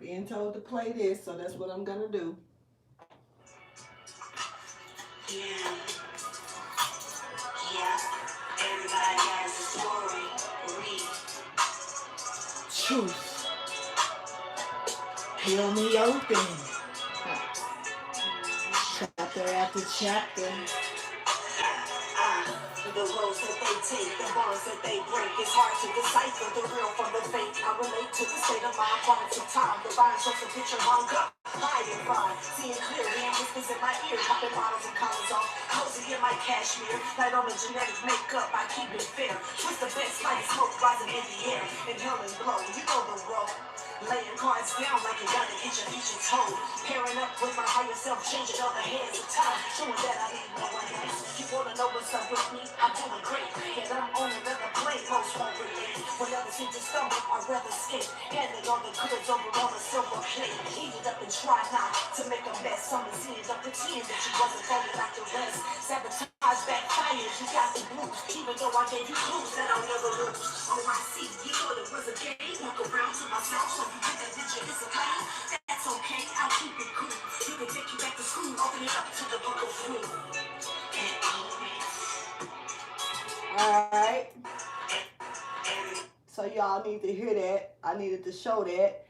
Being told to play this, so that's what I'm gonna do. Yeah. Yeah. Everybody has a story. Read. Truth. Heal me open. Chapter after chapter. The roads that they take, the bonds that they break. It's hard to decipher the real from the fake. I relate to the state of mind, moments of time. The vine shows a picture hung up, high and fine. Seeing clearly and whispers in my ear. Popping bottles and collars off, cozy in my cashmere. Light on the genetic makeup, I keep it fair. Twist the best light, smoke rising in the air. Inhale and blow, you know the road. Laying cards down like you gotta get your future told. Pairing up with my higher self, changing all the hands of time. Showing that I need no one else. You wanna know what's up with me? I'm doing great. And I'm on another plane, most won't relate. Whenever seem to stumble, I'd rather skate. Handing all the goods over on a silver plate. Eat it up and try not to make a mess. Some is in, don't pretend that you wasn't folded like the rest. Sabotage backfires, you got the blues. Even though I gave you clues that I'll never lose. Oh, I see, you thought it was a game. Walk around to myself, so you think that picture is a game. That's okay, I'll keep it cool. You can take you back to school, open it up to the book of fruit. Alright. So y'all need to hear that. I needed to show that.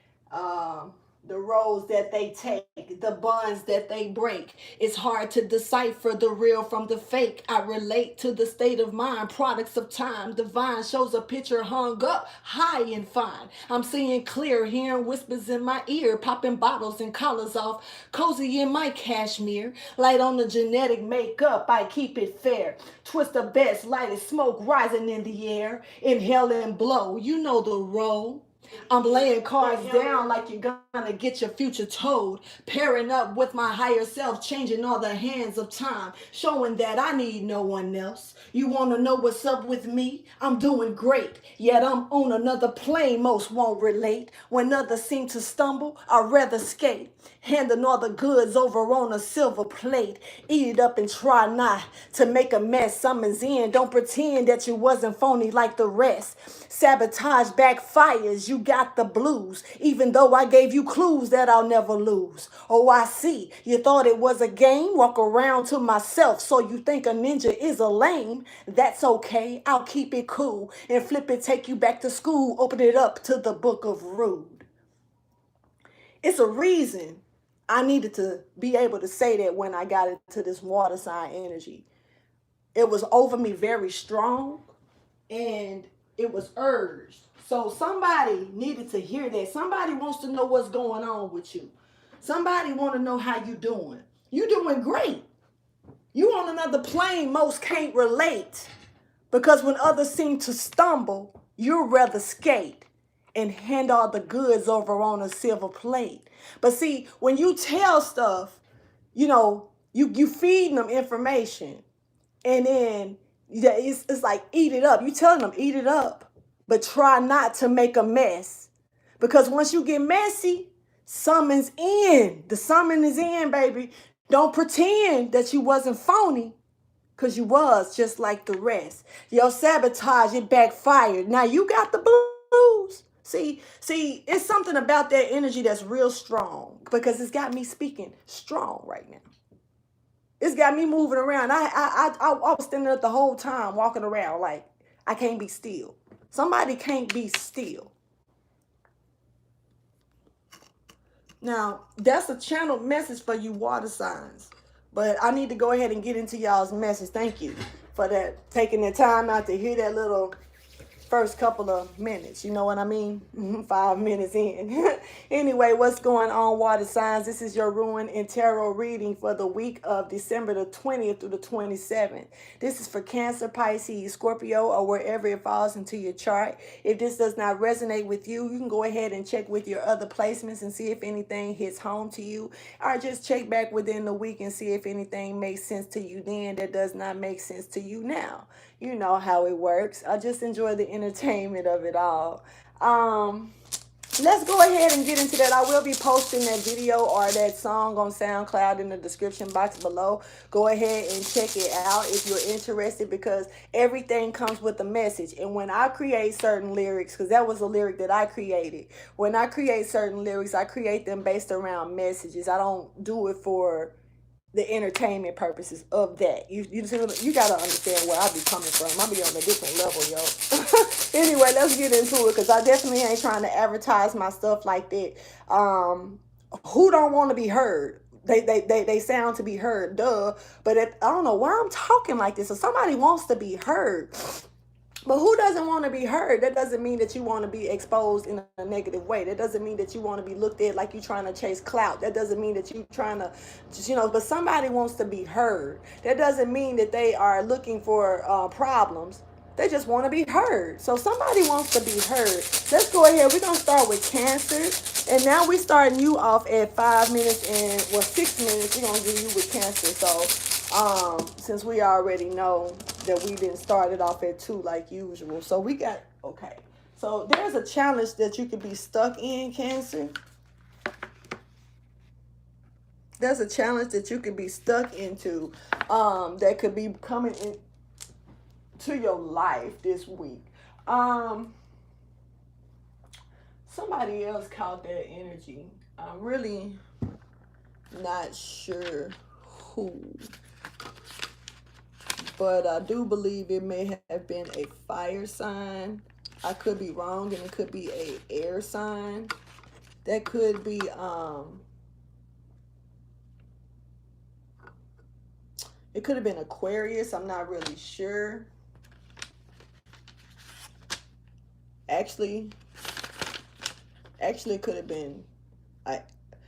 The roads that they take, the bonds that they break. It's hard to decipher the real from the fake. I relate to the state of mind, products of time. Divine shows a picture hung up, high and fine. I'm seeing clear, hearing whispers in my ear, popping bottles and collars off, cozy in my cashmere. Light on the genetic makeup, I keep it fair. Twist the best, light is smoke rising in the air. Inhale and blow, you know the role. I'm laying cards down like you're gonna get your future told. Pairing up with my higher self, changing all the hands of time. Showing that I need no one else. You wanna know what's up with me? I'm doing great. Yet I'm on another plane, most won't relate. When others seem to stumble, I'd rather skate. Handing all the goods over on a silver plate. Eat it up and try not to make a mess. Summons in, don't pretend that you wasn't phony like the rest. Sabotage backfires, you got the blues. Even though I gave you clues that I'll never lose. Oh, I see, you thought it was a game. Walk around to myself, so you think a ninja is a lame. That's okay, I'll keep it cool. And flip it, take you back to school. Open it up to the book of rude. It's a reason I needed to be able to say that when I got into this water sign energy. It was over me very strong, and it was urged. So somebody needed to hear that. Somebody wants to know what's going on with you. Somebody want to know how you doing. You doing great. You on another plane most can't relate. Because when others seem to stumble, you'd rather skate and hand all the goods over on a silver plate. But see, when you tell stuff, you feeding them information. And then it's like, eat it up. You telling them, eat it up. But try not to make a mess. Because once you get messy, summons in. The summon is in, baby. Don't pretend that you wasn't phony. Because you was just like the rest. Your sabotage, it backfired. Now you got the blues. See, it's something about that energy that's real strong. Because it's got me speaking strong right now. It's got me moving around. I was standing up the whole time, walking around like I can't be still. Somebody can't be still. Now, that's a channeled message for you water signs. But I need to go ahead and get into y'all's message. Thank you for that, taking the time out to hear that little first couple of minutes. You know what I mean? 5 minutes in. Anyway, what's going on, water signs? This is your Ruin and Tarot reading for the week of December the 20th through the 27th. This is for Cancer, Pisces, Scorpio, or wherever it falls into your chart. If this does not resonate with you, you can go ahead and check with your other placements and see if anything hits home to you. Or just check back within the week and see if anything makes sense to you then that does not make sense to you now. You know how it works. I just enjoy the entertainment of it all. let's go ahead and get into that. I will be posting that video or that song on SoundCloud in the description box below. Go ahead and check it out if you're interested, because everything comes with a message. And when I create certain lyrics, because that was a lyric that I created, when I create certain lyrics, I create them based around messages. I don't do it for the entertainment purposes of that. You gotta understand where I be coming from. I be on a different level, yo. Anyway, let's get into it, because I definitely ain't trying to advertise my stuff like that. Who don't want to be heard? They sound to be heard, duh. But I don't know why I'm talking like this. So somebody wants to be heard. But who doesn't want to be heard? That doesn't mean that you want to be exposed in a negative way. That doesn't mean that you want to be looked at like you're trying to chase clout. That doesn't mean that you're trying to, but somebody wants to be heard. That doesn't mean that they are looking for problems. They just want to be heard. So somebody wants to be heard. Let's go ahead. We're going to start with Cancer. And now we're starting you off at 5 minutes and, 6 minutes. We're going to do you with Cancer. So since we already know that we didn't start it off at 2 like usual. So we got, okay. So there's a challenge that you could be stuck in, Cancer. There's a challenge that you could be stuck into that could be coming in to your life this week. Somebody else caught that energy. I'm really not sure who, but I do believe it may have been a fire sign. I could be wrong, and it could be a air sign. That could be it could have been Aquarius. I'm not really sure. Actually, it could have been.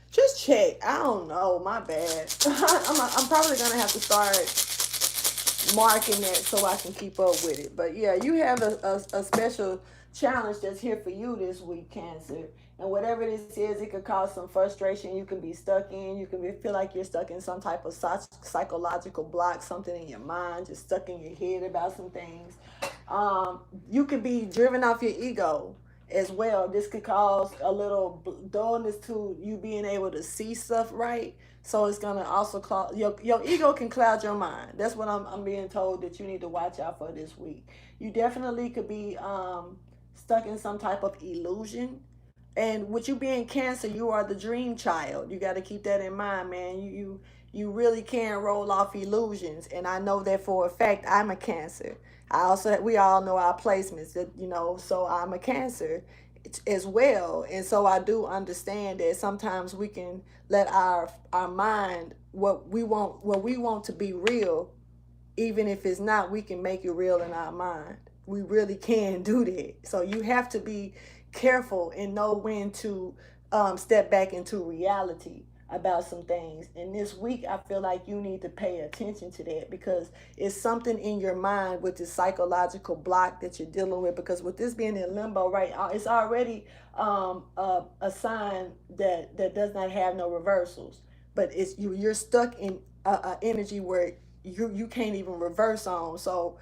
Just check. I don't know. My bad. I'm probably gonna have to start marking that so I can keep up with it. But yeah, you have a special challenge that's here for you this week, Cancer. And whatever this is, it could cause some frustration. You can be stuck in. You can feel like you're stuck in some type of psychological block, something in your mind, just stuck in your head about some things. You could be driven off your ego as well. This could cause a little dullness to you being able to see stuff right. So it's gonna also cloud your ego can cloud your mind. That's what I'm being told that you need to watch out for this week. You definitely could be stuck in some type of illusion. And with you being Cancer, you are the dream child. You got to keep that in mind, man. You really can roll off illusions, and I know that for a fact. I'm a Cancer. We all know our placements, that so I'm a Cancer as well, and so I do understand that sometimes we can let our mind, what we want to be real, even if it's not, we can make it real in our mind. We really can do that. So you have to be careful and know when to step back into reality about some things. And this week, I feel like you need to pay attention to that, because it's something in your mind with this psychological block that you're dealing with. Because with this being in limbo right now, it's already a sign that does not have no reversals. But it's you're stuck in a energy where you can't even reverse on. So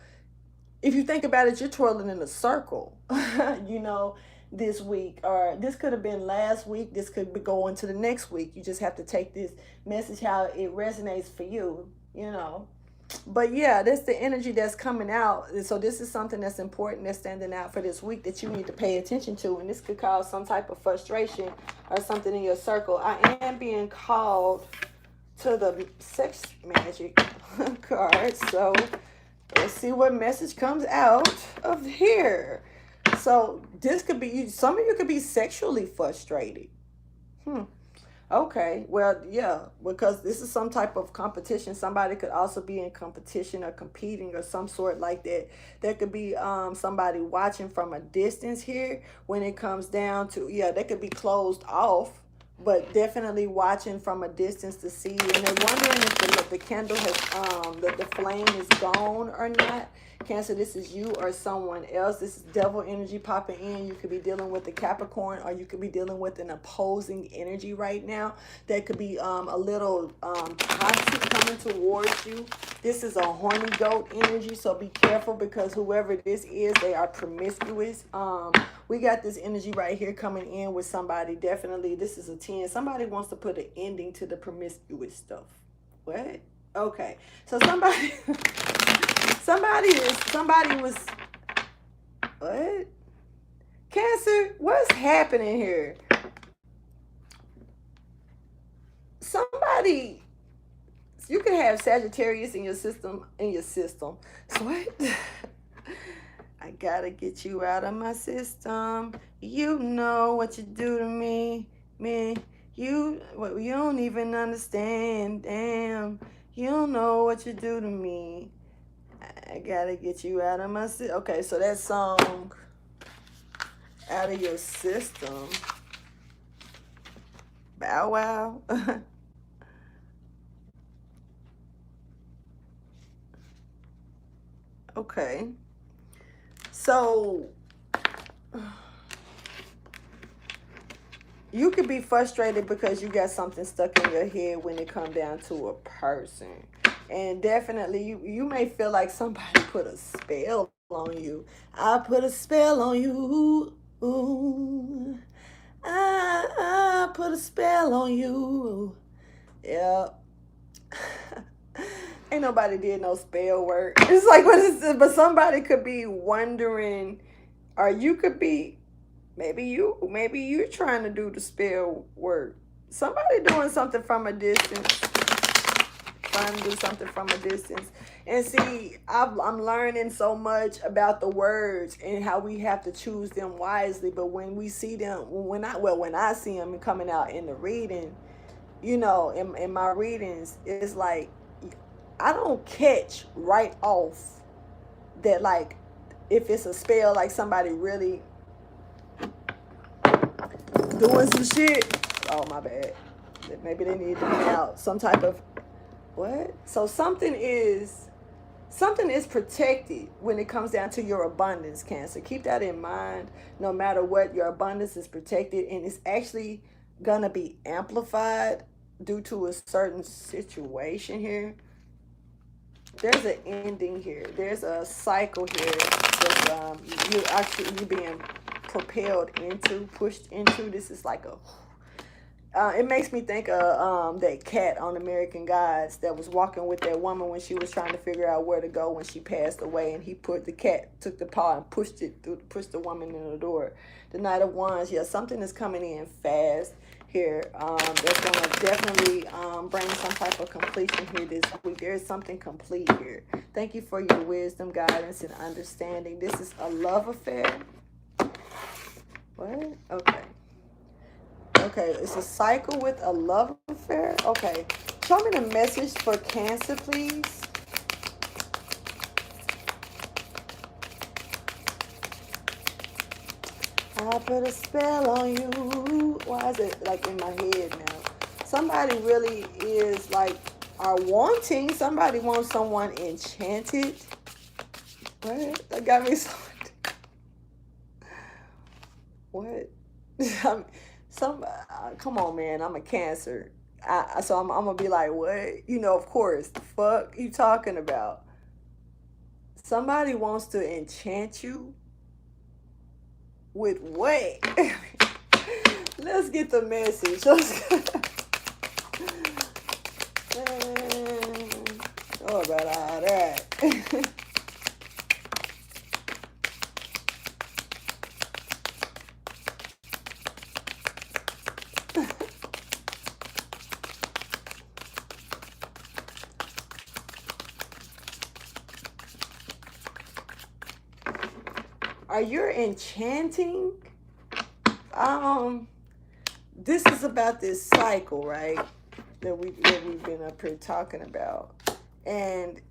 if you think about it, you're twirling in a circle, this week, or this could have been last week. This could be going to the next week. You just have to take this message how it resonates for you, But yeah, that's the energy that's coming out. So this is something that's important, that's standing out for this week, that you need to pay attention to. And this could cause some type of frustration or something in your circle. I am being called to the sex magic card. So let's see what message comes out of here. So this could be, some of you could be sexually frustrated. Okay, well, yeah, because this is some type of competition. Somebody could also be in competition or competing or some sort like that. There could be somebody watching from a distance here when it comes down to, they could be closed off, but definitely watching from a distance to see. And they're wondering if the candle has, the flame is gone or not. Cancer, this is you or someone else. This is devil energy popping in. You could be dealing with the Capricorn, or you could be dealing with an opposing energy right now that could be a little toxic coming towards you. This is a horny goat energy, so be careful, because whoever this is, they are promiscuous. We got this energy right here coming in with somebody. Definitely, this is a 10. Somebody wants to put an ending to the promiscuous stuff. What? Okay, so somebody was, what? Cancer, what's happening here? Somebody, you can have Sagittarius in your system, So what? I gotta get you out of my system. You know what you do to me, man. You don't even understand. Damn, you don't know what you do to me. I gotta get you out of my system. Okay, so that song, out of your system. Bow Wow. Okay. So you could be frustrated because you got something stuck in your head when it comes down to a person. And definitely you may feel like somebody put a spell on you. I put a spell on you. Ooh. I put a spell on you. Yeah. Ain't nobody did no spell work. It's like, but somebody could be wondering, or you could be, maybe you're trying to do the spell work. Somebody doing something from a distance. Trying to do something from a distance. And see, I'm learning so much about the words and how we have to choose them wisely. But when we see them, when I see them coming out in the reading, you know, in my readings, it's like, I don't catch right off that, like, if it's a spell, like somebody really doing some shit. Oh, my bad. Maybe they need to be out. Some type of, what? So something is protected when it comes down to your abundance, Cancer. Keep that in mind. No matter what, your abundance is protected, and it's actually gonna be amplified due to a certain situation here. There's an ending here. There's a cycle here that you're being propelled into, pushed into. This is like a, it makes me think of that cat on American Gods that was walking with that woman when she was trying to figure out where to go when she passed away, and the cat took the paw and pushed the woman in the door. The Knight of Wands, yeah, something is coming in fast here. That's going to definitely bring some type of completion here this week. There's something complete here. Thank you for your wisdom, guidance, and understanding. This is a love affair. What? Okay. Okay, it's a cycle with a love affair. Okay. Show me the message for Cancer, please. I put a spell on you. Why is it like in my head now? Somebody really is like, wanting. Somebody wants someone enchanted. What? That got me so. What? Come on, man. I'm a Cancer. So I'm gonna be like, what? You know, of course. The fuck you talking about? Somebody wants to enchant you. With what? Let's get the message. Oh, about all that. Are you enchanting? This is about this cycle, right? That we've been up here talking about. And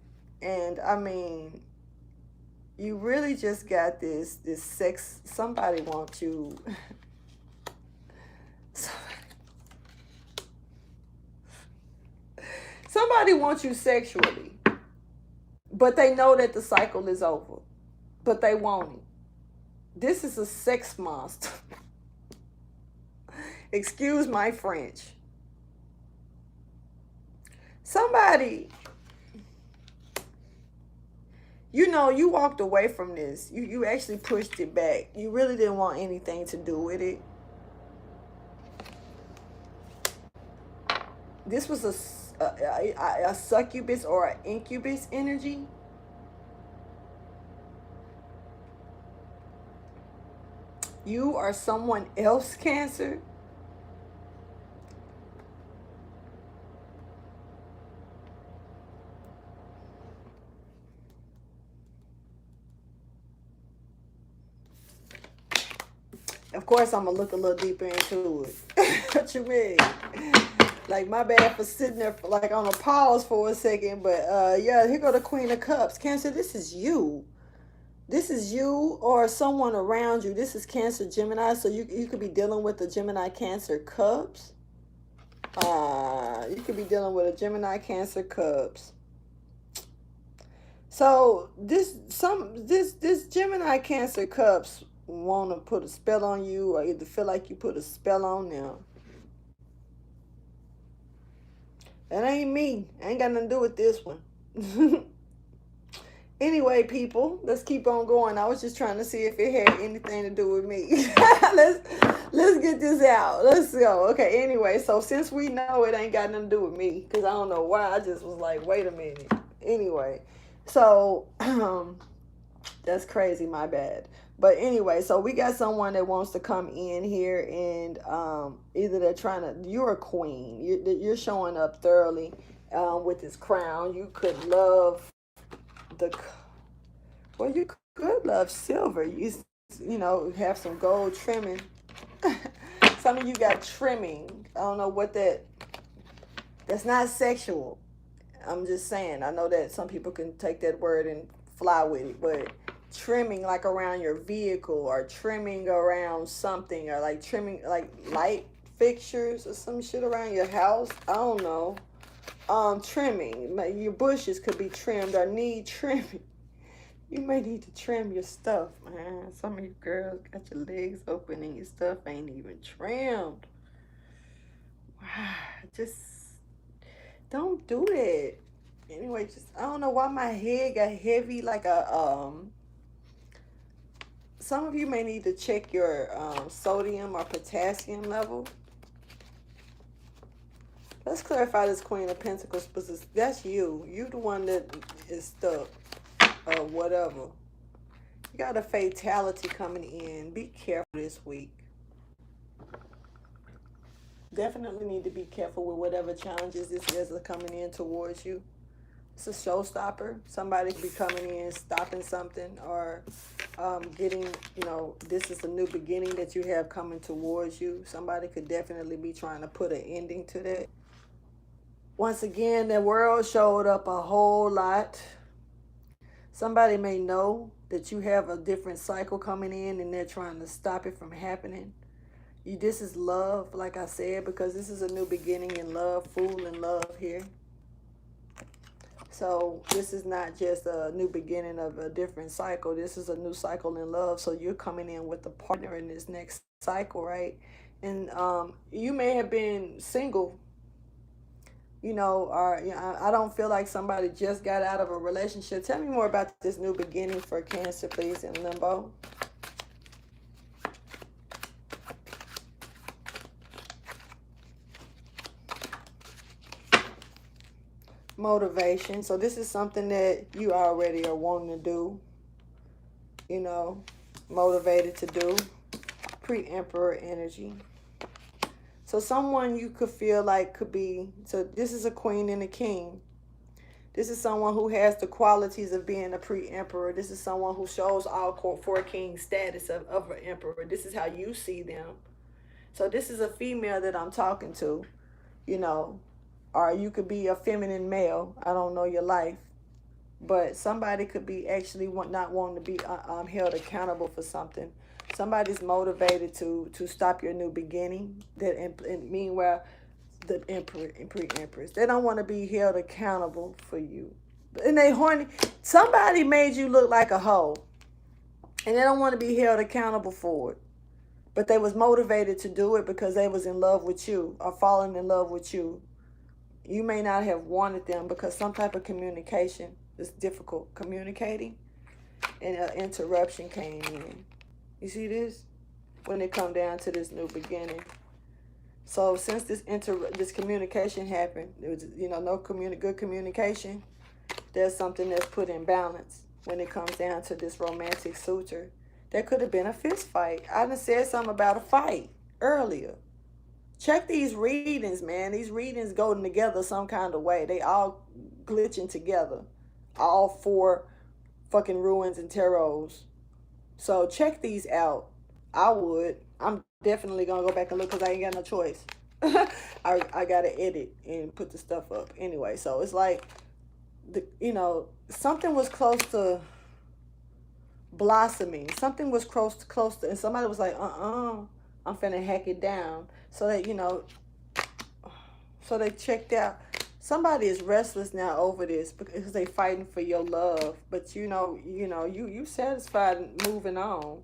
I mean, you really just got this sex. Somebody wants you. Somebody wants you sexually. But they know that the cycle is over. But they want it. This is a sex monster. Excuse my French. Somebody, you know, you walked away from this. You actually pushed it back. You really didn't want anything to do with it. This was a succubus or an incubus energy. You are someone else, Cancer. Of course, I'm going to look a little deeper into it. What you mean? Like, my bad for sitting there for, like, on a pause for a second. But, yeah, here go the Queen of Cups. Cancer, this is you. This is you or someone around you. This is Cancer, Gemini. So you could be dealing with the Gemini, Cancer, Cubs. You could be dealing with a Gemini, Cancer, Cubs. So this Gemini, Cancer, Cubs want to put a spell on you, or either feel like you put a spell on them. That ain't me. I ain't got nothing to do with this one. Anyway, people, let's keep on going. I was just trying to see if it had anything to do with me. let's get this out. Let's go. Okay, anyway, so since we know it ain't got nothing to do with me, because I don't know why, I just was like, wait a minute. Anyway, so that's crazy, my bad. But anyway, so we got someone that wants to come in here, and either they're trying to, you're a queen. You're showing up thoroughly with this crown. You could love well, you could love silver. You know, have some gold trimming. Some of you got trimming. I don't know what that's not sexual. I'm just saying. I know that some people can take that word and fly with it, but trimming like around your vehicle, or trimming around something, or like trimming like light fixtures or some shit around your house. I don't know. Trimming. Your bushes could be trimmed or need trimming. You may need to trim your stuff, man. Some of you girls got your legs open and your stuff ain't even trimmed. Wow, just don't do that. Anyway, just I don't know why my head got heavy like a some of you may need to check your sodium or potassium level. Let's clarify this Queen of Pentacles, because that's you. You the one that is stuck or whatever. You got a fatality coming in. Be careful this week. Definitely need to be careful with whatever challenges this is coming in towards you. It's a showstopper. Somebody could be coming in, stopping something, or getting, you know, this is a new beginning that you have coming towards you. Somebody could definitely be trying to put an ending to that. Once again, the world showed up a whole lot. Somebody may know that you have a different cycle coming in and they're trying to stop it from happening. This is love, like I said, because this is a new beginning in love, fool in love here. So this is not just a new beginning of a different cycle. This is a new cycle in love. So you're coming in with a partner in this next cycle, right? And you may have been single, you know, or you know, I don't feel like somebody just got out of a relationship. Tell me more about this new beginning for Cancer, please, in limbo. Motivation. So this is something that you already are wanting to do, you know, motivated to do. Pre-Emperor energy. So someone you could feel like could be, so this is a queen and a king. This is someone who has the qualities of being a pre-emperor. This is someone who shows all four kings status of an emperor. This is how you see them. So this is a female that I'm talking to, you know, or you could be a feminine male. I don't know your life. But somebody could be actually not wanting to be held accountable for something. Somebody's motivated to stop your new beginning. And meanwhile, the emperor and pre-empress, they don't want to be held accountable for you. And they horny. Somebody made you look like a hoe. And they don't want to be held accountable for it. But they was motivated to do it because they was in love with you or falling in love with you. You may not have wanted them because some type of communication is difficult. Communicating and an interruption came in. You see this? When it come down to this new beginning. So since this communication happened, it was, no good communication, there's something that's put in balance when it comes down to this romantic suitor. There could have been a fist fight. I done said something about a fight earlier. Check these readings, man. These readings go together some kind of way. They all glitching together. All 4 fucking ruins and tarots. So check these out. I would. I'm definitely going to go back and look because I ain't got no choice. I got to edit and put the stuff up. Anyway, so it's like, something was close to blossoming. Something was close to, and somebody was like, I'm finna hack it down. So that, so they checked out. Somebody is restless now over this because they fighting for your love. But you satisfied and moving on.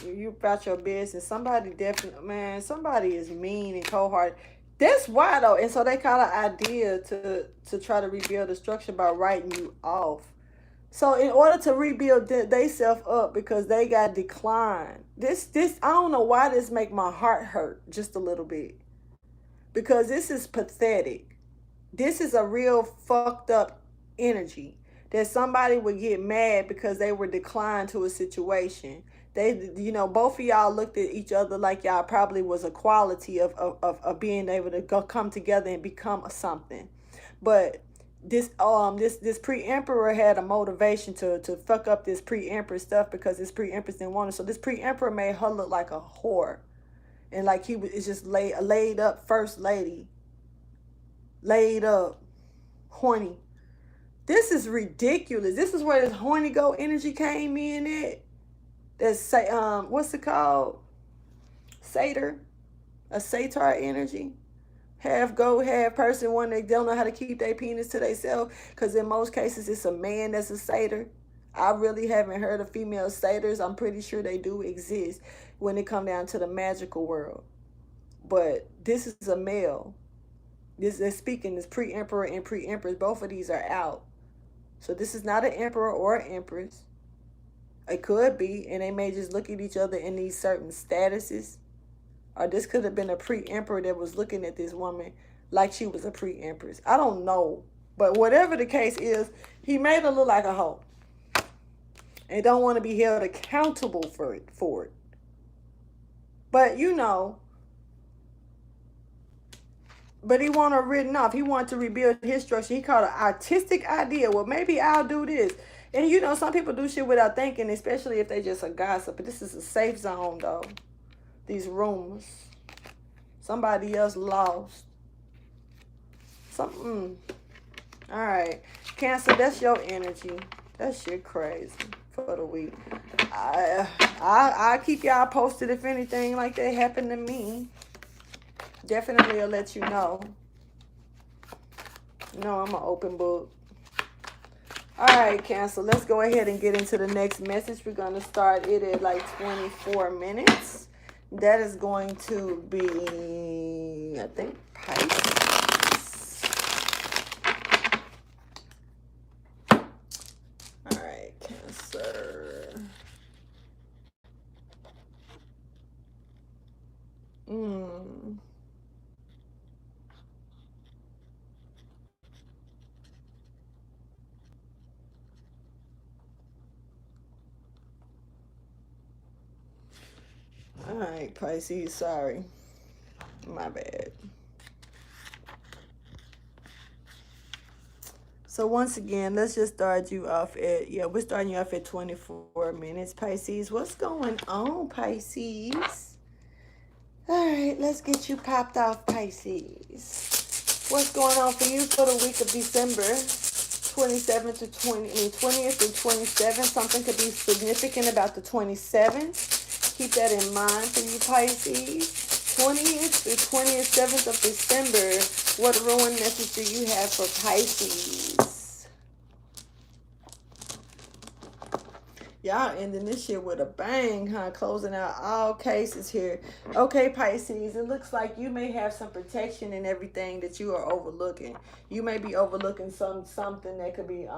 You about your business. Somebody definitely, man, somebody is mean and cold-hearted. That's why though. And so they got an idea to try to rebuild the structure by writing you off. So in order to rebuild they self up because they got declined. This I don't know why this make my heart hurt just a little bit. Because this is pathetic. This is a real fucked up energy. That somebody would get mad because they were declined to a situation. They, both of y'all looked at each other like y'all probably was a quality of being able to come together and become something. But this pre-emperor had a motivation to fuck up this pre-emperor stuff because this pre-empress didn't want it. So this pre-emperor made her look like a whore. And like it's just laid up first lady. Laid up. Horny. This is ridiculous. This is where this horny go energy came in at. That's what's it called? Satyr. A satyr energy. Half goat, half person, one they don't know how to keep their penis to themselves. Because in most cases, it's a man that's a satyr. I really haven't heard of female satyrs. I'm pretty sure they do exist when it come down to the magical world. But this is a male. They're speaking, this pre-emperor and pre-empress. Both of these are out. So this is not an emperor or an empress. It could be, and they may just look at each other in these certain statuses. Or this could have been a pre-emperor that was looking at this woman like she was a pre-empress. I don't know. But whatever the case is, he made her look like a hoe. And don't want to be held accountable for it. But but he wanted her written off. He wanted to rebuild his structure. He called it an artistic idea. Well, maybe I'll do this. And some people do shit without thinking, especially if they just a gossip. But this is a safe zone, though. These rumors. Somebody else lost. Something. All right. Cancer, that's your energy. That shit crazy for the week. I'll keep y'all posted if anything like that happened to me. Definitely I'll let you know. I'm an open book. All right, Cancer, let's go ahead and get into the next message. We're going to start it at like 24 minutes. That is going to be, I think, Pisces. All right, Cancer. All right, Pisces, sorry. My bad. So once again, let's just start you off at, we're starting you off at 24 minutes, Pisces. What's going on, Pisces? All right, let's get you popped off, Pisces. What's going on for you for the week of December 20th through 27th? Something could be significant about the 27th. Keep that in mind for you, Pisces. 20th through 27th of December. What ruin message do you have for Pisces? Y'all ending this shit with a bang, huh? Closing out all cases here. Okay, Pisces, it looks like you may have some protection in everything that you are overlooking. You may be overlooking something that could be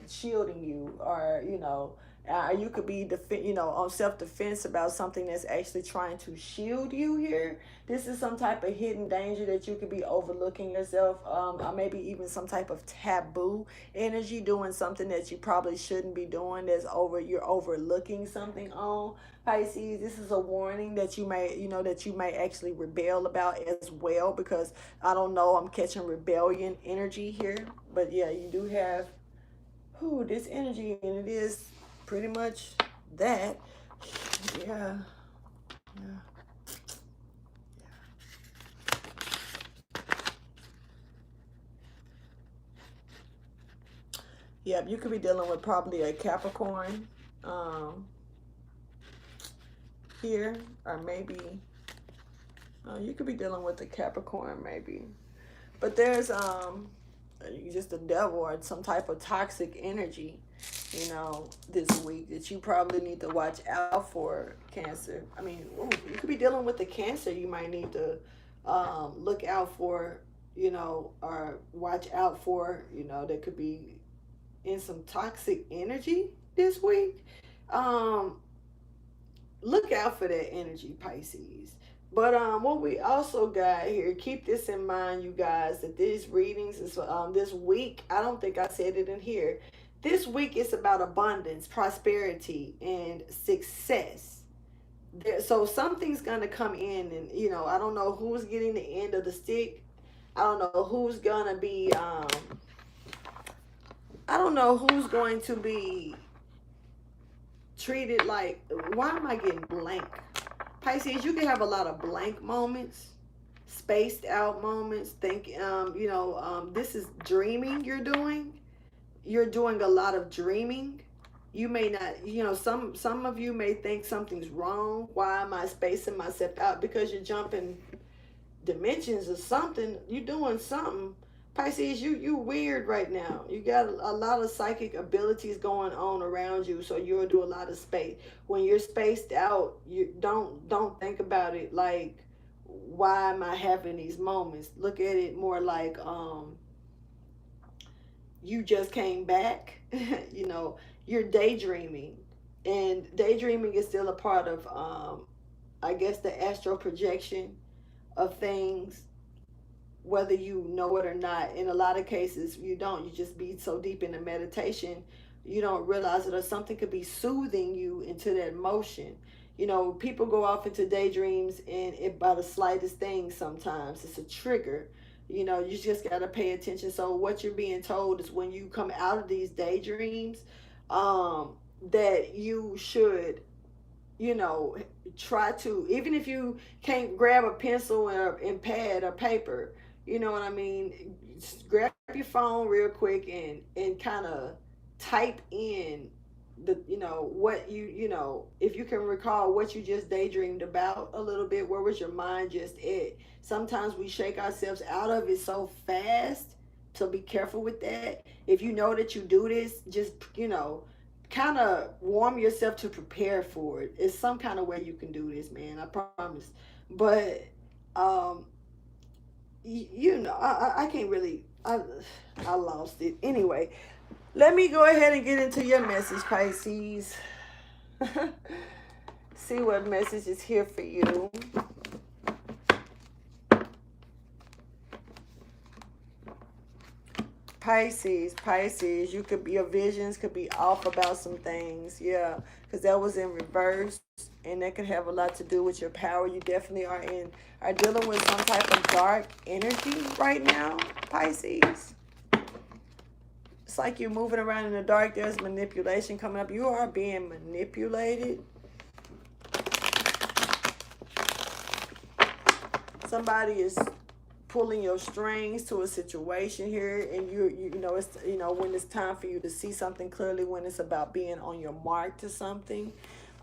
shielding you, or you could be on self-defense about something that's actually trying to shield you here. This is some type of hidden danger that you could be overlooking yourself, or maybe even some type of taboo energy, doing something that you probably shouldn't be doing, you're overlooking something on. Pisces, this is a warning that you may actually rebel about as well, because I don't know, I'm catching rebellion energy here. But yeah, you do have this energy, and it is pretty much that. Yeah. Yeah. Yep, you could be dealing with probably a Capricorn here, or maybe you could be dealing with a Capricorn maybe. But there's just the devil or some type of toxic energy, this week that you probably need to watch out for, Cancer. I mean, you could be dealing with the Cancer. You might need to look out for, or watch out for, that could be in some toxic energy this week. Look out for that energy, Pisces. But what we also got here, keep this in mind, you guys, that these readings is this week. I don't think I said it in here. This week is about abundance, prosperity, and success. So something's gonna come in, and I don't know who's getting the end of the stick. I don't know who's gonna be. I don't know who's going to be treated like. Why am I getting blank? Pisces, you can have a lot of blank moments, spaced out moments. This is dreaming you're doing. You're doing a lot of dreaming. You may not, some of you may think something's wrong. Why am I spacing myself out? Because you're jumping dimensions or something. You're doing something. Pisces, you weird right now. You got a lot of psychic abilities going on around you, so you'll do a lot of space. When you're spaced out, you don't think about it like, why am I having these moments? Look at it more like you just came back. You're daydreaming, and daydreaming is still a part of I guess the astral projection of things, whether you know it or not. In a lot of cases, you don't. You just be so deep in the meditation, you don't realize it, or something could be soothing you into that motion. People go off into daydreams, and by the slightest thing, sometimes it's a trigger. You just got to pay attention. So what you're being told is, when you come out of these daydreams, that you should try to, even if you can't grab a pencil and pad or paper, you know what I mean, just grab your phone real quick and kind of type in the what if you can recall what you just daydreamed about a little bit. Where was your mind just at? Sometimes we shake ourselves out of it so fast, so be careful with that. If you know that you do this, just kind of warm yourself to prepare for it. It's some kind of way you can do this, man, I promise. But I can't really, I lost it. Anyway, let me go ahead and get into your message, Pisces. See what message is here for you. Pisces, you could be, your visions could be off about some things, yeah, because that was in reverse, and that could have a lot to do with your power. You definitely are dealing with some type of dark energy right now, Pisces. It's like you're moving around in the dark. There's manipulation coming up. You are being manipulated. Somebody is pulling your strings to a situation here, and it's when it's time for you to see something clearly, when it's about being on your mark to something.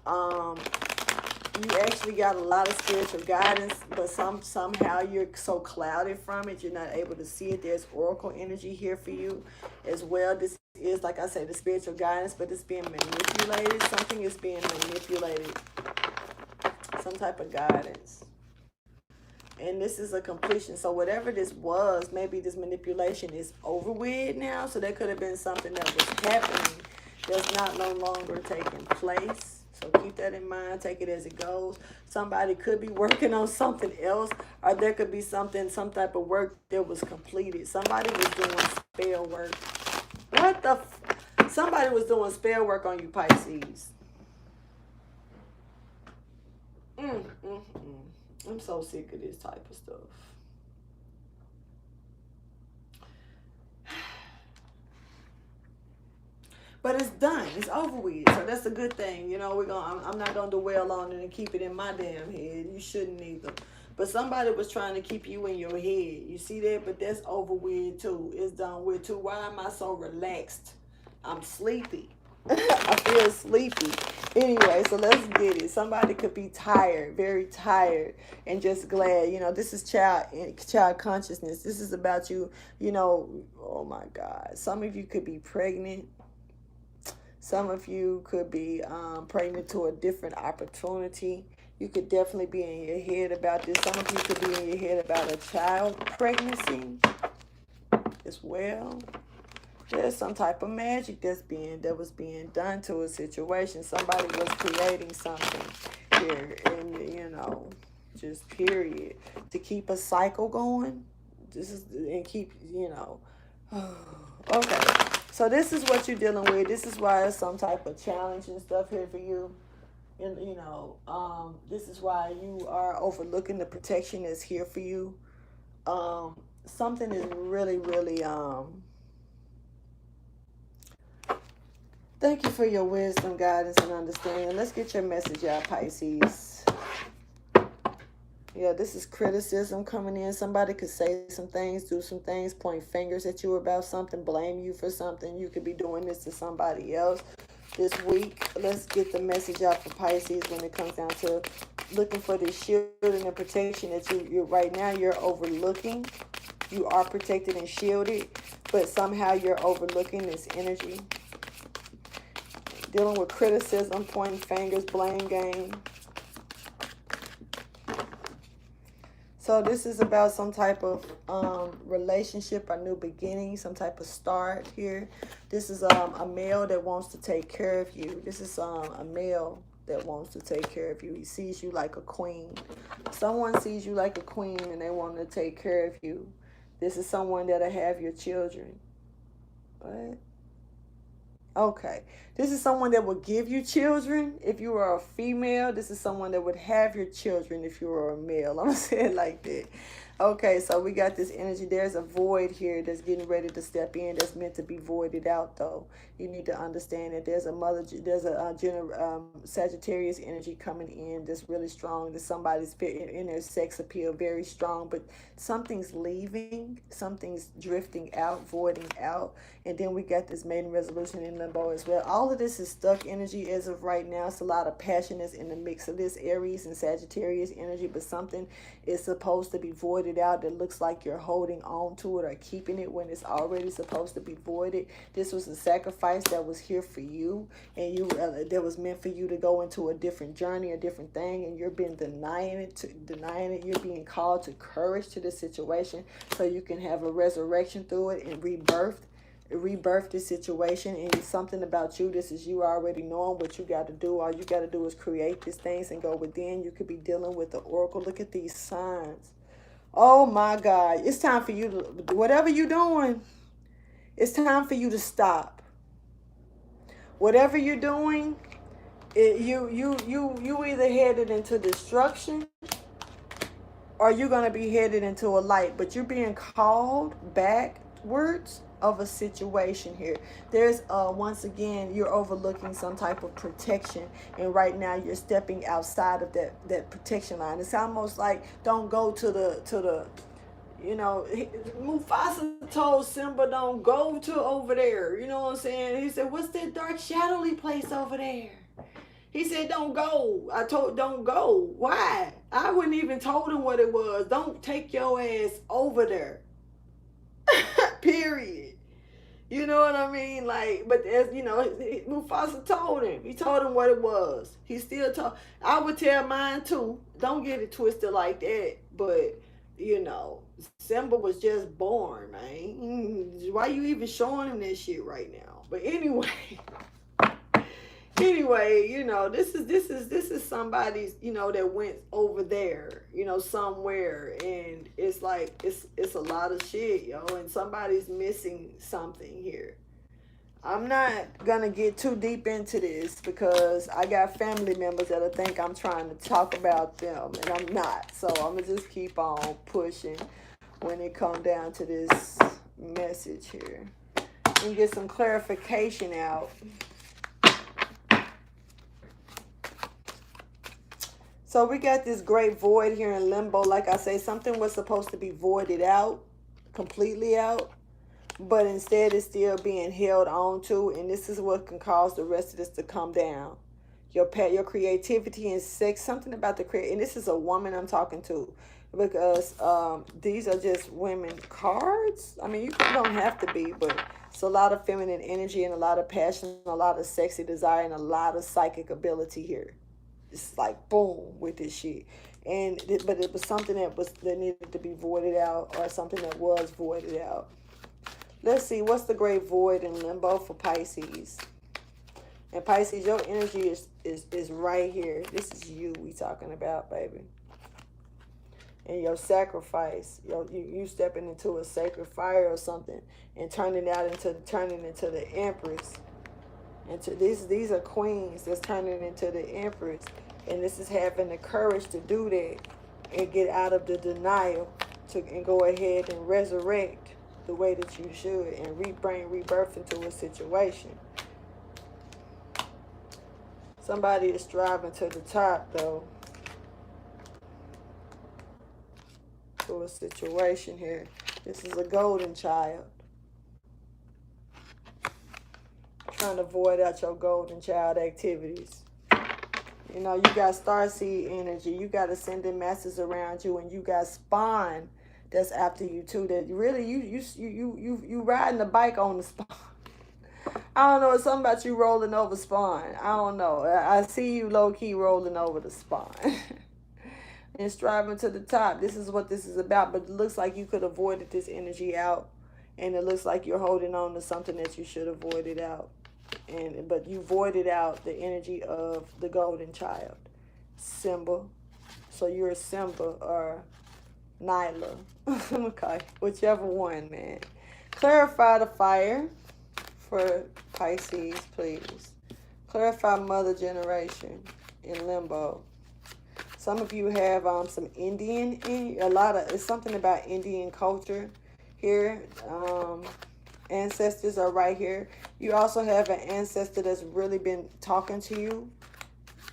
You actually got a lot of spiritual guidance, but somehow you're so clouded from it, you're not able to see it. There's oracle energy here for you as well. This is, like I say, the spiritual guidance, but it's being manipulated. Something is being manipulated. Some type of guidance. And this is a completion. So whatever this was, maybe this manipulation is over with now. So there could have been something that was happening that's not no longer taking place. So keep that in mind. Take it as it goes. Somebody could be working on something else, or there could be something, some type of work that was completed. Somebody was doing spell work. What the? Somebody was doing spell work on you, Pisces. I'm so sick of this type of stuff. But it's done. It's over with. So that's a good thing. You know, I'm not gonna dwell on it and keep it in my damn head. You shouldn't either. But somebody was trying to keep you in your head. You see that? But that's over with too. It's done with too. Why am I so relaxed? I'm sleepy. I feel sleepy. Anyway, so let's get it. Somebody could be tired, very tired, and just glad. You know, this is child consciousness. This is about you. You know, oh my God. Some of you could be pregnant. Some of you could be pregnant to a different opportunity. You could definitely be in your head about this. Some of you could be in your head about a child pregnancy as well. There's some type of magic that was being done to a situation. Somebody was creating something here, and you know, just period, to keep a cycle going. And keep, you know. Okay, so this is what you're dealing with. This is why there's some type of challenge and stuff here for you. And you know, this is why you are overlooking the protection that's here for you. Something is really, really thank you for your wisdom, guidance, and understanding. Let's get your message out, Pisces. Yeah, this is criticism coming in. Somebody could say some things, do some things, point fingers at you about something, blame you for something. You could be doing this to somebody else this week. Let's get the message out for Pisces when it comes down to looking for this shield and the protection that you right now you're overlooking. You are protected and shielded, but somehow you're overlooking this energy. Dealing with criticism, pointing fingers, blame game. So this is about some type of relationship, a new beginning, some type of start here. This is a male that wants to take care of you. This is a male that wants to take care of you. He sees you like a queen. Someone sees you like a queen and they want to take care of you. This is someone that'll have your children. What? Okay. This is someone that will give you children if you are a female. This is someone that would have your children if you were a male. I'm going to say it like that. Okay, so we got this energy. There's a void here that's getting ready to step in that's meant to be voided out, though. You need to understand that there's a Sagittarius energy coming in that's really strong. That somebody's in their sex appeal very strong, but something's leaving, something's drifting out, voiding out. And then we got this maiden resolution in limbo as well. All of this is stuck energy as of right now. It's a lot of passion that's in the mix of this Aries and Sagittarius energy, but something is supposed to be voided out that looks like you're holding on to it or keeping it when it's already supposed to be voided. This was a sacrifice that was here for you, and you that was meant for you to go into a different journey, a different thing, and you're being denying it. You're being called to courage to the situation so you can have a resurrection through it and rebirth this situation. And it's something about you. This is you already knowing what you got to do. All you got to do is create these things and go within. You could be dealing with the oracle. Look at these signs. Oh my God. It's time for you to, whatever you're doing, it's time for you to stop. Whatever you're doing, you either headed into destruction or you're going to be headed into a light. But you're being called backwards of a situation here. There's once again, you're overlooking some type of protection, and right now you're stepping outside of that protection line. It's almost like, don't go to the you know, Mufasa told Simba, don't go to over there. You know what I'm saying? He said, what's that dark shadowy place over there? He said, don't go. I told, don't go. Why? I wouldn't even told him what it was. Don't take your ass over there. Period. You know what I mean? Like, but as you know, Mufasa told him. He told him what it was. He still told. I would tell mine too. Don't get it twisted like that. But you know, Simba was just born, man. Why you even showing him that shit right now? But anyway, anyway, you know, this is somebody's, you know, that went over there, you know, somewhere, and it's like it's a lot of shit, yo, and somebody's missing something here. I'm not gonna get too deep into this because I got family members that'll think I'm trying to talk about them, and I'm not. So I'm gonna just keep on pushing when it comes down to this message here and get some clarification out. So we got this great void here in limbo. Like I say, something was supposed to be voided out, completely out, but instead it's still being held on to, and this is what can cause the rest of this to come down. Your creativity and sex, something about the create, and this is a woman I'm talking to, because these are just women cards. I mean, you don't have to be, but it's a lot of feminine energy and a lot of passion, a lot of sexy desire, and a lot of psychic ability here. It's like boom with this shit, but it was something that needed to be voided out, or something that was voided out. Let's see, what's the great void in limbo for Pisces? And Pisces, your energy is right here. This is you we talking about, baby. And your sacrifice, you stepping into a sacred fire or something, and turning into the Empress. And these are queens that's turning into the Empress, and this is having the courage to do that and get out of the denial and go ahead and resurrect the way that you should and bring rebirth into a situation. Somebody is striving to the top, though, to a situation here. This is a golden child. Trying to void out your golden child activities. You know, you got starseed energy. You got ascending masters around you, and you got spawn that's after you too. That really you riding the bike on the spawn. I don't know. It's something about you rolling over spawn. I don't know. I see you low key rolling over the spawn. And striving to the top. This is what this is about. But it looks like you could have avoided this energy out, and it looks like you're holding on to something that you should have avoided out. But you voided out the energy of the golden child, Simba. So you're a Simba or Nyla. Okay, whichever one, man. Clarify the fire for Pisces, please. Clarify mother generation in limbo. Some of you have some Indian, it's something about Indian culture here. Ancestors are right here. You also have an ancestor that's really been talking to you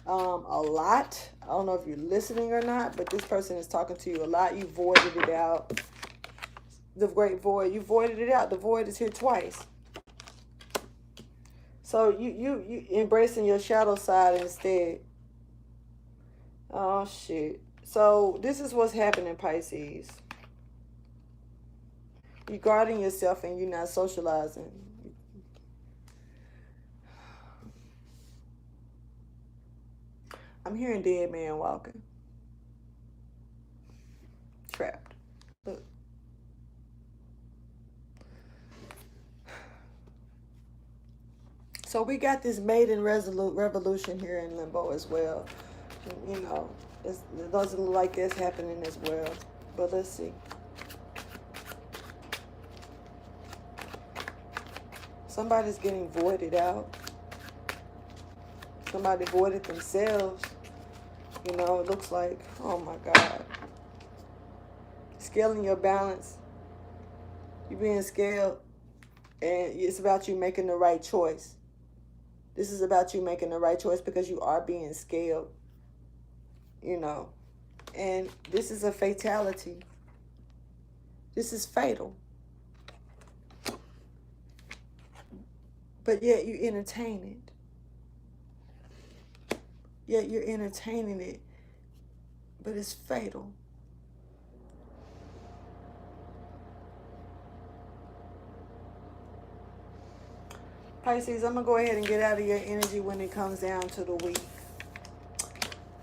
a lot. I don't know if you're listening or not, but this person is talking to you a lot. You voided it out. The great void, you voided it out. The void is here twice. So you embracing your shadow side instead. Oh, shit. So this is what's happening, Pisces. You're guarding yourself and you're not socializing. I'm hearing dead man walking. Trapped. Look. So we got this maiden revolution here in limbo as well. You know, it doesn't look like it's happening as well. But let's see. Somebody's getting voided out. Somebody voided themselves. You know, it looks like, oh my God. Scaling your balance. You're being scaled. And it's about you making the right choice. This is about you making the right choice because you are being scaled. You know. And this is a fatality. This is fatal. But yet you entertain it. Yet you're entertaining it. But it's fatal. Pisces, I'm going to go ahead and get out of your energy when it comes down to the week.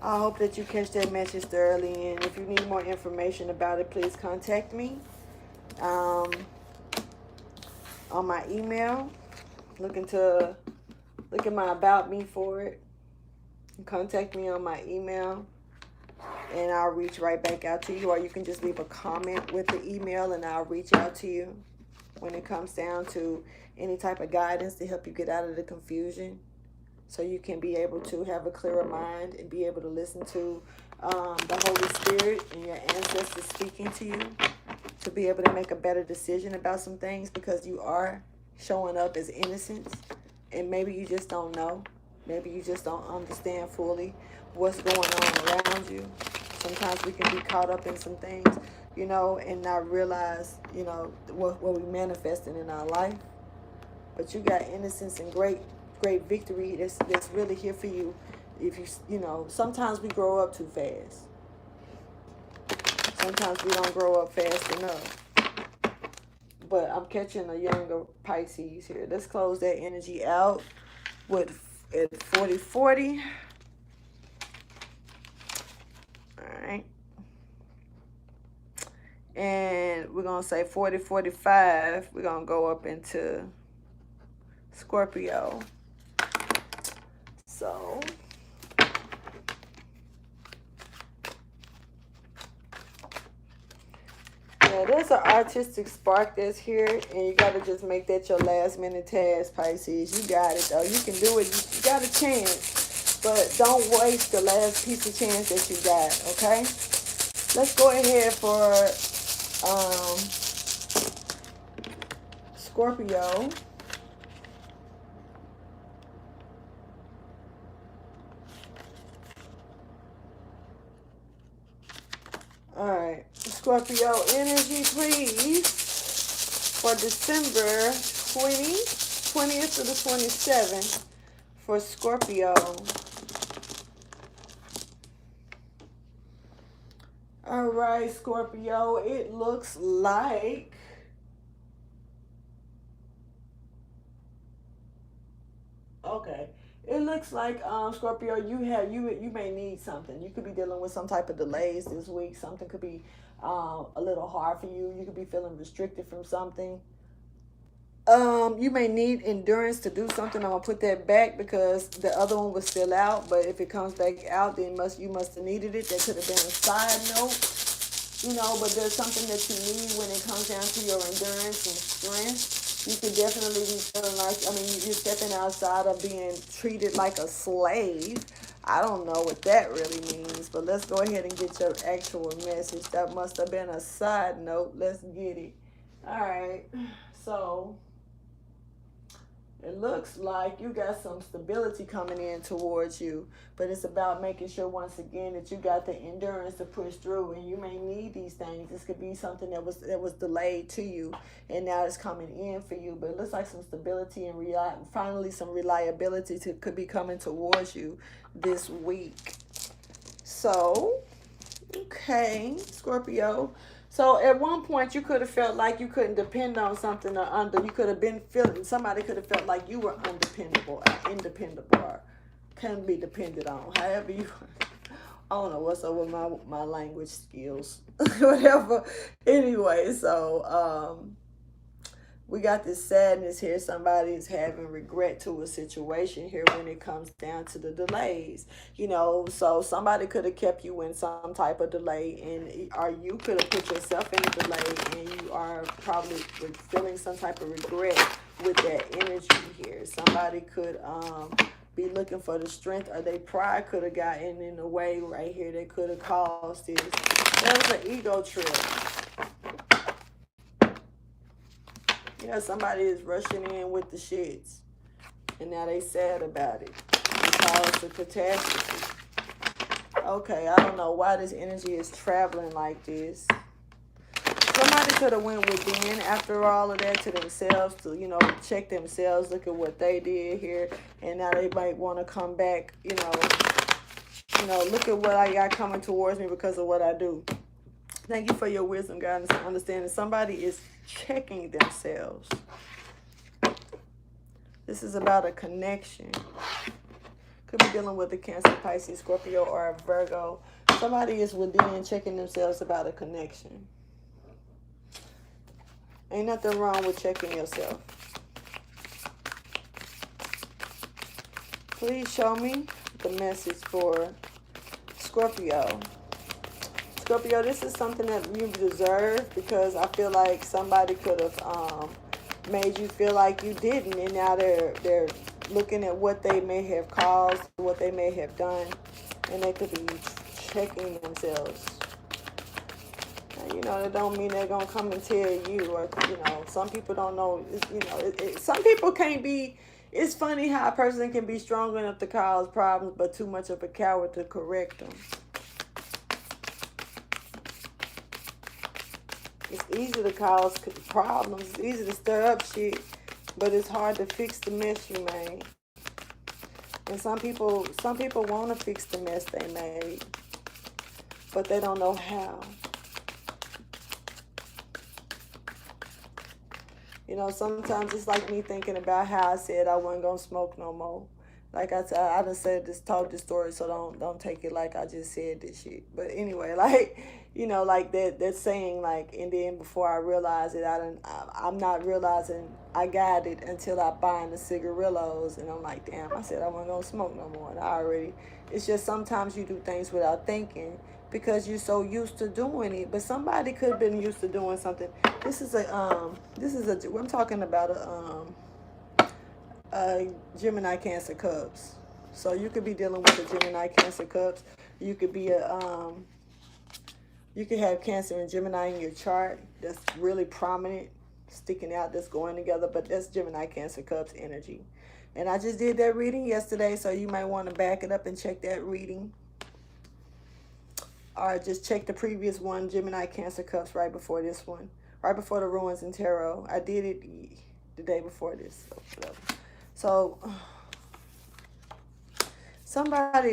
I hope that you catch that message thoroughly, and if you need more information about it, please contact me on my email. Look at my About Me for it. Contact me on my email, and I'll reach right back out to you, or you can just leave a comment with the email, and I'll reach out to you when it comes down to any type of guidance to help you get out of the confusion, so you can be able to have a clearer mind and be able to listen to the Holy Spirit and your ancestors speaking to you, to be able to make a better decision about some things, because you are showing up as innocence, and maybe you just don't know. Maybe you just don't understand fully what's going on around you. Sometimes we can be caught up in some things, you know, and not realize, you know, what we're manifesting in our life. But you got innocence and great victory that's really here for you. If you know, sometimes we grow up too fast. Sometimes we don't grow up fast enough. But I'm catching a younger Pisces here. Let's close that energy out with at 40-40. All right. And we're going to say 40-45. We're going to go up into Scorpio. So yeah, there's an artistic spark that's here, and you got to just make that your last minute task, Pisces. You got it, though. You can do it. You got a chance, but don't waste the last piece of chance that you got, okay? Let's go ahead for Scorpio. All right, Scorpio energy, please, for December 20th to the 27th for Scorpio. All right, Scorpio, it looks like okay. It looks like Scorpio, you may need something. You could be dealing with some type of delays this week. Something could be a little hard for you. You could be feeling restricted from something. You may need endurance to do something. I'm gonna put that back because the other one was still out. But if it comes back out, then you must have needed it. That could have been a side note, you know. But there's something that you need when it comes down to your endurance and strength. You could definitely be feeling like, I mean, you're stepping outside of being treated like a slave. I don't know what that really means, but let's go ahead and get your actual message. That must have been a side note. Let's get it. All right. So it looks like you got some stability coming in towards you, but it's about making sure once again that you got the endurance to push through, and you may need these things. This could be something that was delayed to you, and now it's coming in for you. But it looks like some stability and finally some reliability could be coming towards you this week. So, okay, Scorpio. So at one point you could have felt like you couldn't depend on something, or you could have been feeling, somebody could have felt like you were undependable or independable or couldn't be depended on. However you, I don't know what's up with my language skills, whatever. Anyway, so we got this sadness here. Somebody is having regret to a situation here when it comes down to the delays. You know, so somebody could have kept you in some type of delay, or you could have put yourself in a delay, and you are probably feeling some type of regret with that energy here. Somebody could be looking for the strength, or their pride could have gotten in the way right here. They could have caused this. That was an ego trip. Yeah, somebody is rushing in with the shits, and now they sad about it. It caused a catastrophe. Okay, I don't know why this energy is traveling like this. Somebody could have went within after all of that to themselves to, you know, check themselves, look at what they did here, and now they might want to come back, you know, look at what I got coming towards me because of what I do. Thank you for your wisdom, guidance, and understanding. Somebody is checking themselves. This is about a connection. Could be dealing with a Cancer, Pisces, Scorpio, or a Virgo. Somebody is within checking themselves about a connection. Ain't nothing wrong with checking yourself. Please show me the message for Scorpio. Scorpio, this is something that you deserve, because I feel like somebody could have made you feel like you didn't, and now they're looking at what they may have caused, what they may have done, and they could be checking themselves. Now, you know, that don't mean they're gonna come and tell you, or you know, some people don't know. You know, some people can't be. It's funny how a person can be strong enough to cause problems, but too much of a coward to correct them. It's easy to cause problems. It's easy to stir up shit, but it's hard to fix the mess you made. And some people want to fix the mess they made, but they don't know how. You know, sometimes it's like me thinking about how I said I wasn't gonna smoke no more. Like I said, I done told this story, so don't take it like I just said this shit. But anyway, like, you know, like that saying, like, and then before I realize it, I'm not realizing I got it until I buying the cigarillos, and I'm like, damn, I said I wasn't gonna smoke no more. And it's just sometimes you do things without thinking because you're so used to doing it. But somebody could have been used to doing something. I'm talking about Gemini, Cancer, Cubs. So you could be dealing with the Gemini, Cancer, Cubs. You could be you could have Cancer and Gemini in your chart. That's really prominent, sticking out, that's going together. But that's Gemini, Cancer, Cubs energy. And I just did that reading yesterday, so you might want to back it up and check that reading. Or just check the previous one, Gemini, Cancer, Cubs, right before this one. Right before the Ruins and Tarot. I did it the day before this. So whatever. So, somebody,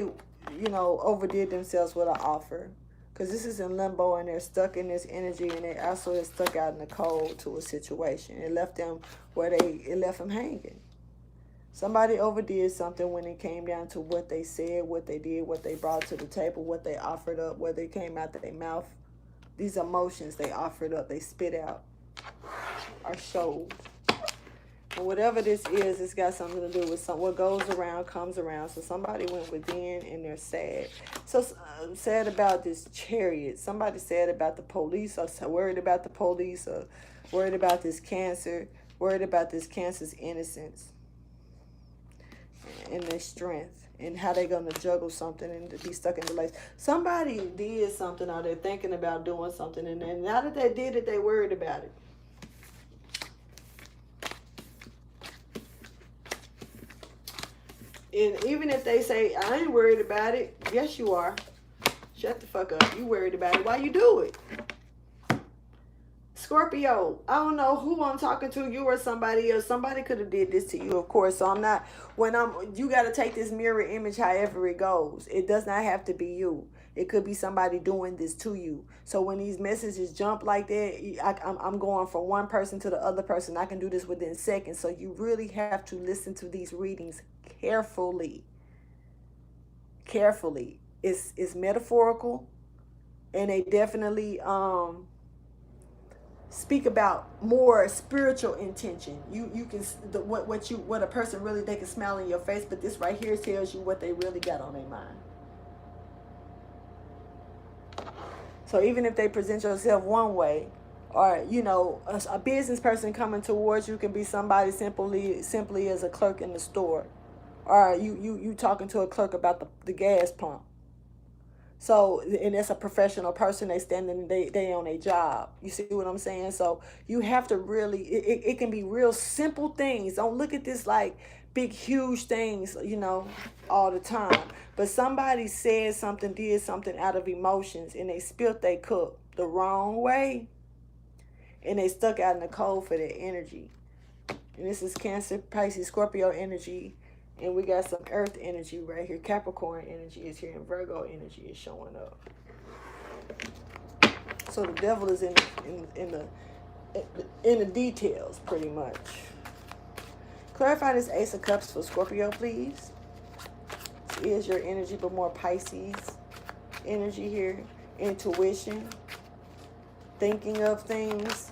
you know, overdid themselves with an offer. Because this is in limbo and they're stuck in this energy, and they also are stuck out in the cold to a situation. It left them it left them hanging. Somebody overdid something when it came down to what they said, what they did, what they brought to the table, what they offered up, whether it came out their mouth. These emotions they offered up, they spit out or showed. And whatever this is, it's got something to do with what goes around comes around. So somebody went within and they're sad. So sad about this Chariot. Somebody sad about the police, or worried about the police, or worried about this Cancer, worried about this Cancer's innocence and their strength, and how they're going to juggle something and be stuck in delays. Somebody did something, or they're thinking about doing something, and then now that they did it, they worried about it. And even if they say, I ain't worried about it, yes you are. Shut the fuck up. You worried about it. Why you do it? Scorpio, I don't know who I'm talking to, you or somebody else. Somebody could have did this to you, of course. So you got to take this mirror image however it goes. It does not have to be you. It could be somebody doing this to you. So when these messages jump like that, I'm going from one person to the other person. I can do this within seconds. So you really have to listen to these readings carefully. Carefully. It's metaphorical, and they definitely speak about more spiritual intention. You can what a person really, they can smile in your face, but this right here tells you what they really got on their mind. So even if they present yourself one way, or you know, a business person coming towards you can be somebody simply as a clerk in the store, or you talking to a clerk about the gas pump. So, and it's a professional person, they on their job. You see what I'm saying? So you have to really, it can be real simple things. Don't look at this like big, huge things, you know, all the time. But somebody said something, did something out of emotions, and they spilt their cup the wrong way, and they stuck out in the cold for their energy. And this is Cancer, Pisces, Scorpio energy. And we got some earth energy right here. Capricorn energy is here, and Virgo energy is showing up. So the devil is in the details, pretty much. Clarify this Ace of Cups for Scorpio, please. Is your energy, but more Pisces energy here. Intuition. Thinking of things.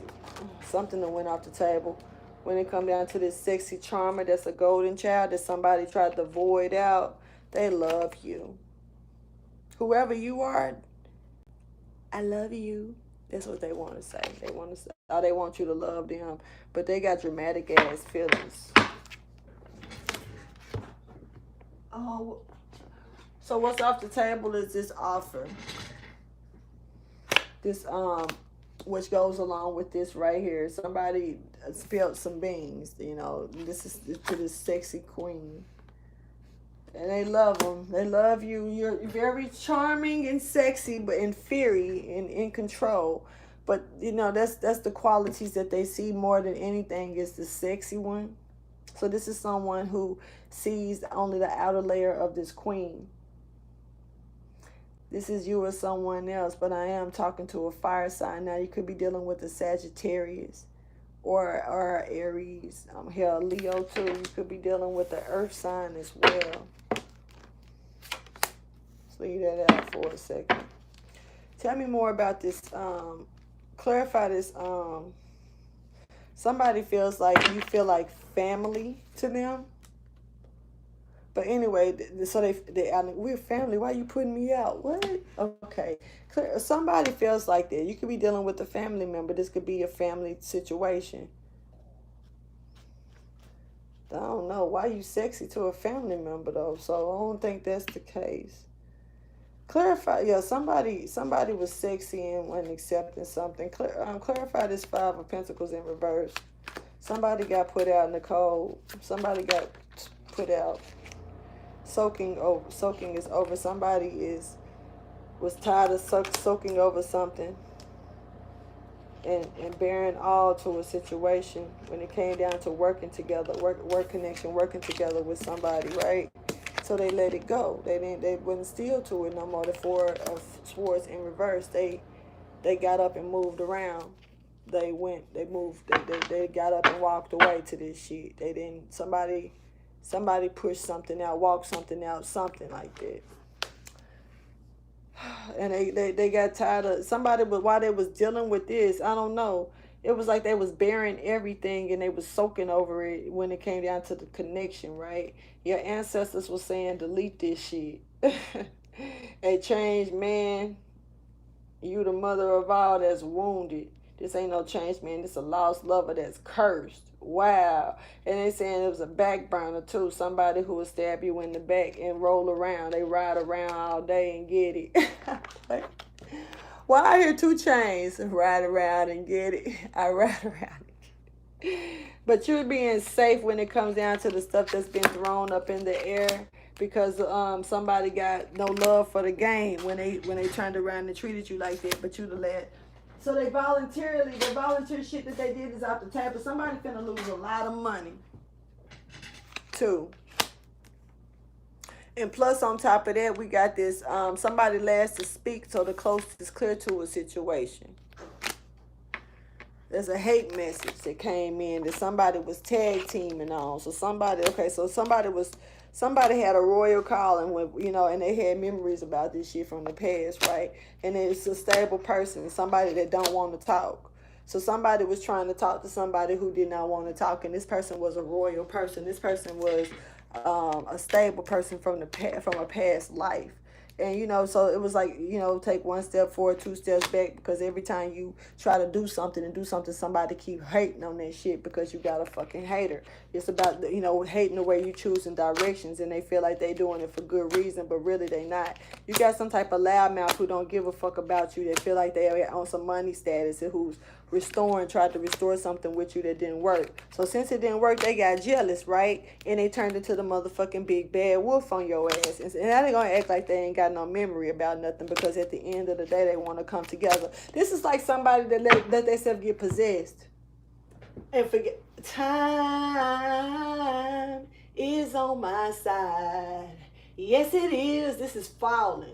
Something that went off the table. When it come down to this sexy charmer that's a golden child that somebody tried to void out, they love you. Whoever you are, I love you. That's what they want to say. They want to say, oh, they want you to love them, but they got dramatic ass feelings. Oh, so what's off the table is this offer. This which goes along with this right here. Somebody spilled some beans. You know, this is to this sexy queen. And they love them. They love you. You're very charming and sexy, but in fury and in control. But, you know, that's the qualities that they see more than anything is the sexy one. So this is someone who sees only the outer layer of this queen. This is you or someone else, but I am talking to a fire sign. Now, you could be dealing with a Sagittarius or Aries. Hell, Leo, too. You could be dealing with the earth sign as well. Leave that out for a second. Tell me more about this. Clarify this. Somebody feels like you feel like family to them. But anyway, so they we're family. Why are you putting me out? What? Okay. Somebody feels like that. You could be dealing with a family member. This could be a family situation. I don't know. Why you sexy to a family member, though? So I don't think that's the case. Clarify, yeah, somebody was sexy and wasn't accepting something. Clarify this Five of Pentacles in reverse. Somebody got put out in the cold. Somebody got put out. Soaking is over. Somebody was tired of soaking over something and bearing all to a situation when it came down to working together, work connection, working together with somebody, right? So they let it go. They wouldn't steal to it no more. The Four of Swords in reverse. They got up and moved around. They moved. They got up and walked away to this shit. They didn't. Somebody pushed something out, walked something out, something like that. And they got tired of somebody. But while they was dealing with this, I don't know. It was like they was bearing everything and they was soaking over it when it came down to the connection, right? Your ancestors were saying, delete this shit. A changed man, you the mother of all that's wounded. This ain't no changed man. This a lost lover that's cursed. Wow. And they saying it was a back burner too. Somebody who would stab you in the back and roll around. They ride around all day and get it. Well, I hear 2 Chainz, ride around and get it. I ride around and get it. But you're being safe when it comes down to the stuff that's been thrown up in the air because somebody got no love for the game when they turned around and treated you like that, but you the lad. So the volunteer shit that they did is off the table. Somebody finna lose a lot of money, too. And plus, on top of that, we got this, somebody last to speak, so the coast is clear to a situation. There's a hate message that came in that somebody was tag teaming on. So somebody had a royal calling with, you know, and they had memories about this shit from the past, right? And it's a stable person, somebody that don't want to talk. So somebody was trying to talk to somebody who did not want to talk, and this person was a royal person. This person was a stable person from a past life. And, you know, so it was like, you know, take 1 step forward, 2 steps back, because every time you try to do something, somebody keep hating on that shit because you got a fucking hater. It's about, you know, hating the way you choosing directions, and they feel like they doing it for good reason, but really they not. You got some type of loudmouth who don't give a fuck about you. They feel like they are on some money status and who's tried to restore something with you that didn't work. So since it didn't work, they got jealous, right? And they turned into the motherfucking big bad wolf on your ass. And now they gonna act like they ain't got no memory about nothing, because at the end of the day, they want to come together. This is like somebody that let themselves get possessed and forget. Time is on my side. Yes, it is. This is falling.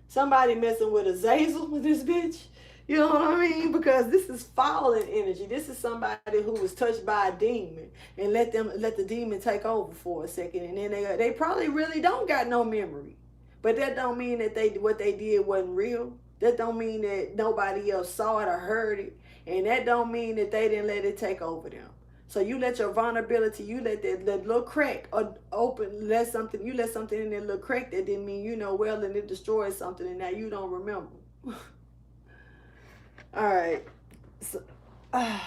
Somebody messing with Azazel with this bitch. You know what I mean? Because this is fallen energy. This is somebody who was touched by a demon and let the demon take over for a second, and then they probably really don't got no memory. But that don't mean that what they did wasn't real. That don't mean that nobody else saw it or heard it, and that don't mean that they didn't let it take over them. So you let your vulnerability, you let that little crack open, you let something in that little crack that didn't mean well, and it destroyed something, and now you don't remember. All right. So, I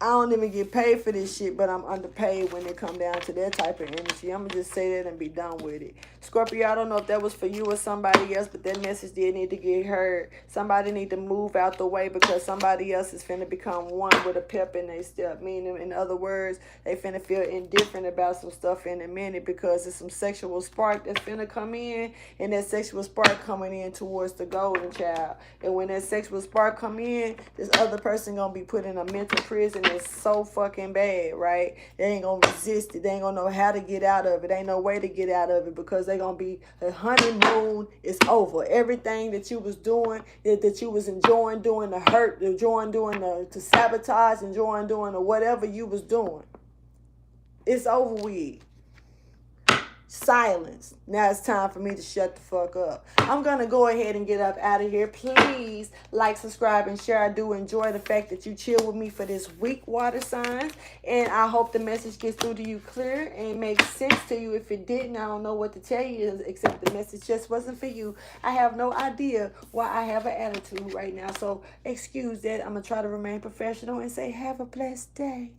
don't even get paid for this shit, but I'm underpaid when it come down to that type of energy. I'm going to just say that and be done with it. Scorpio, I don't know if that was for you or somebody else, but that message did need to get heard. Somebody need to move out the way because somebody else is finna become one with a pep in their step. Meaning, in other words, they finna feel indifferent about some stuff in a minute because there's some sexual spark that's finna come in, and that sexual spark coming in towards the golden child. And when that sexual spark come in, this other person gonna be put in a mental prison. It's so fucking bad, right? They ain't gonna resist it. They ain't gonna know how to get out of it. Ain't no way to get out of it because they gonna be a honeymoon is over. Everything that you was doing, that you was enjoying doing the hurt, enjoying doing to sabotage, enjoying doing the whatever you was doing, it's over with. Silence. Now it's time for me to shut the fuck up. I'm going to go ahead and get up out of here. Please like, subscribe, and share. I do enjoy the fact that you chill with me for this week, water signs. And I hope the message gets through to you clear and makes sense to you. If it didn't, I don't know what to tell you except the message just wasn't for you. I have no idea why I have an attitude right now. So excuse that. I'm going to try to remain professional and say have a blessed day.